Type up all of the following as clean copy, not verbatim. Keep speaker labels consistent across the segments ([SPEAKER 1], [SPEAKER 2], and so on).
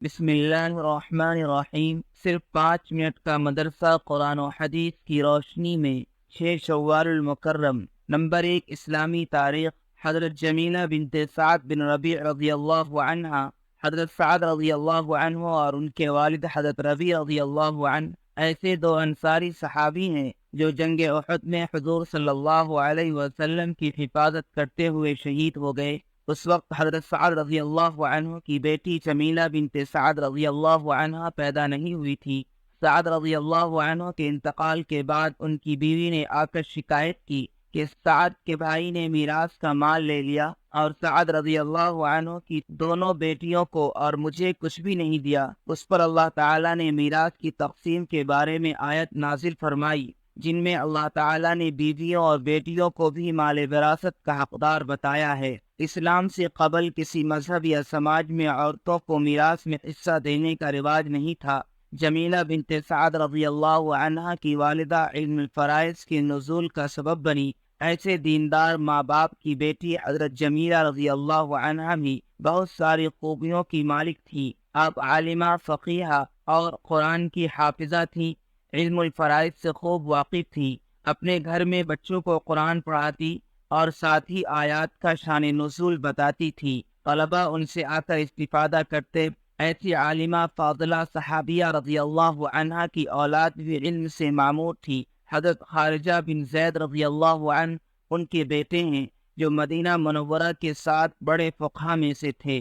[SPEAKER 1] بسم اللہ الرحمن الرحیم۔ صرف 5 منٹ کا مدرسہ قرآن و حدیث کی روشنی میں 6 شوال المکرم۔ نمبر 1، اسلامی تاریخ۔ حضرت جمیلہ بنت سعد بن ربیع رضی اللہ عنہ، حضرت سعد رضی اللہ عنہ اور ان کے والد حضرت ربیع رضی اللہ عنہ ایسے 2 انصاری صحابی ہیں جو جنگ احد میں حضور صلی اللہ علیہ وسلم کی حفاظت کرتے ہوئے شہید ہو گئے۔ اس وقت حضرت سعد رضی اللہ عنہ کی بیٹی جمیلہ بنت سعد رضی اللہ عنہ پیدا نہیں ہوئی تھی۔ سعد رضی اللہ عنہ کے انتقال کے بعد ان کی بیوی نے آ کر شکایت کی کہ سعد کے بھائی نے میراث کا مال لے لیا اور سعد رضی اللہ عنہ کی دونوں بیٹیوں کو اور مجھے کچھ بھی نہیں دیا۔ اس پر اللہ تعالیٰ نے میراث کی تقسیم کے بارے میں آیت نازل فرمائی، جن میں اللہ تعالیٰ نے بیویوں اور بیٹیوں کو بھی مال وراثت کا حقدار بتایا ہے۔ اسلام سے قبل کسی مذہب یا سماج میں عورتوں کو میراث میں حصہ دینے کا رواج نہیں تھا۔ جمیلہ بنت سعد رضی اللہ عنہ کی والدہ علم الفرائض کے نزول کا سبب بنی۔ ایسے دیندار ماں باپ کی بیٹی حضرت جمیلہ رضی اللہ عنہ بھی بہت ساری خوبیوں کی مالک تھی۔ آپ عالمہ، فقیہہ اور قرآن کی حافظہ تھیں۔ علم الفرائض سے خوب واقف تھی۔ اپنے گھر میں بچوں کو قرآن پڑھاتی اور ساتھ ہی آیات کا شان نزول بتاتی تھی۔ طلبہ ان سے آ کر استفادہ کرتے۔ ایسی عالمہ فاضلہ صحابیہ رضی اللہ عنہ کی اولاد بھی علم سے معمور تھی۔ حضرت خارجہ بن زید رضی اللہ عنہ ان کے بیٹے ہیں جو مدینہ منورہ کے 7 بڑے فقہاء میں سے تھے۔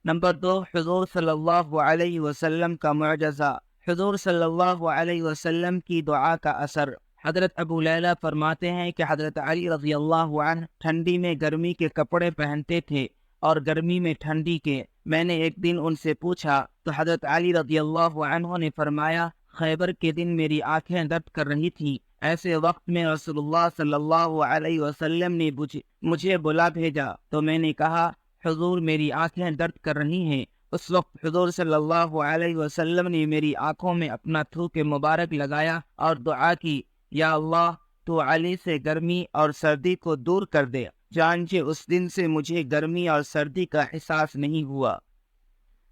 [SPEAKER 1] نمبر 2، حضور صلی اللہ علیہ وسلم کا معجزہ۔ حضور صلی اللہ علیہ وسلم کی دعا کا اثر۔ حضرت ابو لیلہ فرماتے ہیں کہ حضرت علی رضی اللہ عنہ ٹھنڈی میں گرمی کے کپڑے پہنتے تھے اور گرمی میں ٹھنڈی کے۔ میں نے ایک دن ان سے پوچھا تو حضرت علی رضی اللہ عنہ نے فرمایا، خیبر کے دن میری آنکھیں درد کر رہی تھیں۔ ایسے وقت میں رسول اللہ صلی اللہ علیہ وسلم نے مجھے بلا بھیجا تو میں نے کہا، حضور میری آنکھیں درد کر رہی ہیں۔ اس وقت حضور صلی اللہ علیہ وسلم نے میری آنکھوں میں اپنا تھوک مبارک لگایا اور دعا کی، یا اللہ تو علی سے گرمی اور سردی کو دور کر دے، چنانچہ اس دن سے مجھے گرمی اور سردی کا احساس نہیں ہوا۔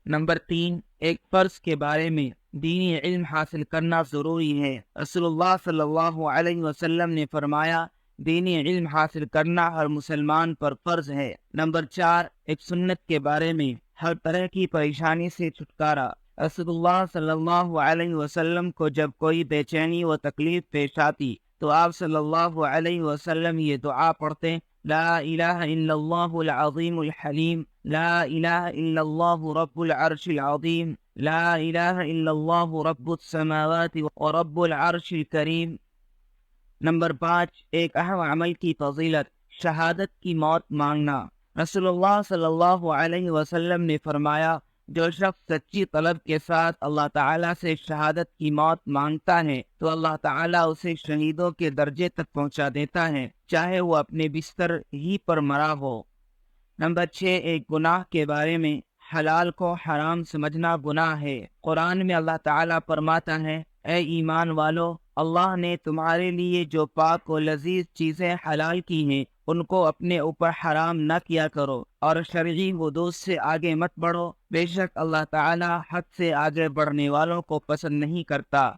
[SPEAKER 1] نمبر 3، ایک فرض کے بارے میں۔ دینی علم حاصل کرنا ضروری ہے۔ رسول اللہ صلی اللہ علیہ وسلم نے فرمایا، دینی علم حاصل کرنا ہر مسلمان پر فرض ہے۔ نمبر 4، ایک سنت کے بارے میں۔ ہر طرح کی پریشانی سے چھٹکارا۔ رسول اللہ صلی اللہ علیہ وسلم کو جب کوئی بے چینی و تکلیف پیش آتی تو آپ صلی اللہ علیہ وسلم یہ دعا پڑھتے، لا الہ الا اللہ العظیم الحلیم، لا الہ الا اللہ رب العرش العظیم، لا الہ الا اللہ رب السماوات و رب العرش الکریم۔ نمبر 5، ایک اہم عمل کی فضیلت، شہادت کی موت مانگنا۔ رسول اللہ صلی اللہ علیہ وسلم نے فرمایا، جو شخص سچی طلب کے ساتھ اللہ تعالیٰ سے شہادت کی موت مانگتا ہے تو اللہ تعالیٰ اسے شہیدوں کے درجے تک پہنچا دیتا ہے، چاہے وہ اپنے بستر ہی پر مرا ہو۔ نمبر 6، ایک گناہ کے بارے میں۔ حلال کو حرام سمجھنا گناہ ہے۔ قرآن میں اللہ تعالیٰ فرماتا ہے، اے ایمان والو، اللہ نے تمہارے لیے جو پاک و لذیذ چیزیں حلال کی ہیں ان کو اپنے اوپر حرام نہ کیا کرو اور شرعی حدود سے آگے مت بڑھو، بے شک اللہ تعالیٰ حد سے آگے بڑھنے والوں کو پسند نہیں کرتا۔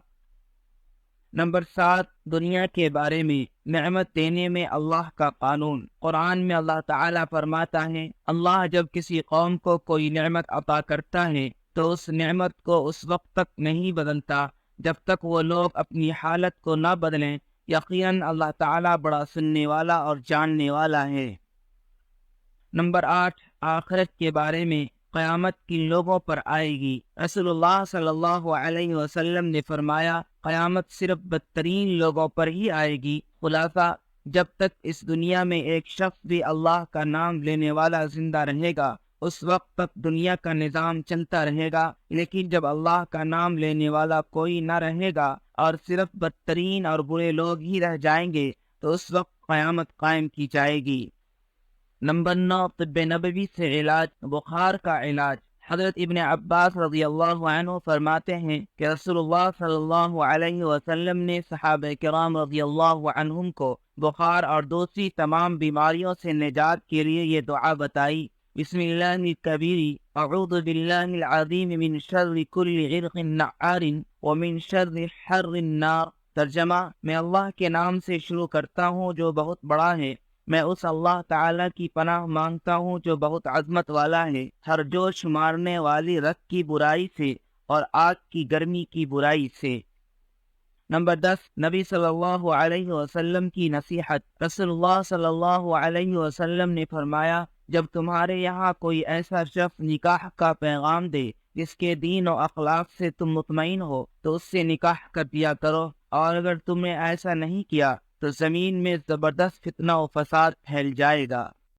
[SPEAKER 1] نمبر 7، دنیا کے بارے میں۔ نعمت دینے میں اللہ کا قانون۔ قرآن میں اللہ تعالیٰ فرماتا ہے، اللہ جب کسی قوم کو کوئی نعمت عطا کرتا ہے تو اس نعمت کو اس وقت تک نہیں بدلتا جب تک وہ لوگ اپنی حالت کو نہ بدلیں۔ یقیناً اللہ تعالیٰ بڑا سننے والا اور جاننے والا ہے۔ نمبر 8، آخرت کے بارے میں۔ قیامت کن لوگوں پر آئے گی؟ رسول اللہ صلی اللہ علیہ وسلم نے فرمایا، قیامت صرف بدترین لوگوں پر ہی آئے گی۔ خلاصہ، جب تک اس دنیا میں ایک شخص بھی اللہ کا نام لینے والا زندہ رہے گا اس وقت تک دنیا کا نظام چلتا رہے گا، لیکن جب اللہ کا نام لینے والا کوئی نہ رہے گا اور صرف بدترین اور برے لوگ ہی رہ جائیں گے تو اس وقت قیامت قائم کی جائے گی۔ نمبر 9، طب نبوی سے علاج، بخار کا علاج۔ حضرت ابن عباس رضی اللہ عنہ فرماتے ہیں کہ رسول اللہ صلی اللہ علیہ وسلم نے صحابہ کرام رضی اللہ عنہم کو بخار اور دوسری تمام بیماریوں سے نجات کے لیے یہ دعا بتائی، بسم اللہ الکبیر اعوذ باللہ العظیم من شر کل عرق نعار ومن شر حر النار۔ ترجمہ: میں اللہ کے نام سے شروع کرتا ہوں جو بہت بڑا ہے۔ میں اس اللہ تعالیٰ کی پناہ مانگتا ہوں جو بہت عظمت والا ہے، ہر جوش مارنے والی رگ کی برائی سے اور آگ کی گرمی کی برائی سے۔ نمبر 10، نبی صلی اللہ علیہ وسلم کی نصیحت۔ رسول اللہ صلی اللہ علیہ وسلم نے فرمایا، جب تمہارے یہاں کوئی ایسا شخص نکاح کا پیغام دے جس کے دین و اخلاق سے تم مطمئن ہو تو اس سے نکاح کر دیا کرو، اور اگر تم نے ایسا نہیں کیا تو زمین میں زبردست فتنہ و فساد پھیل جائے گا۔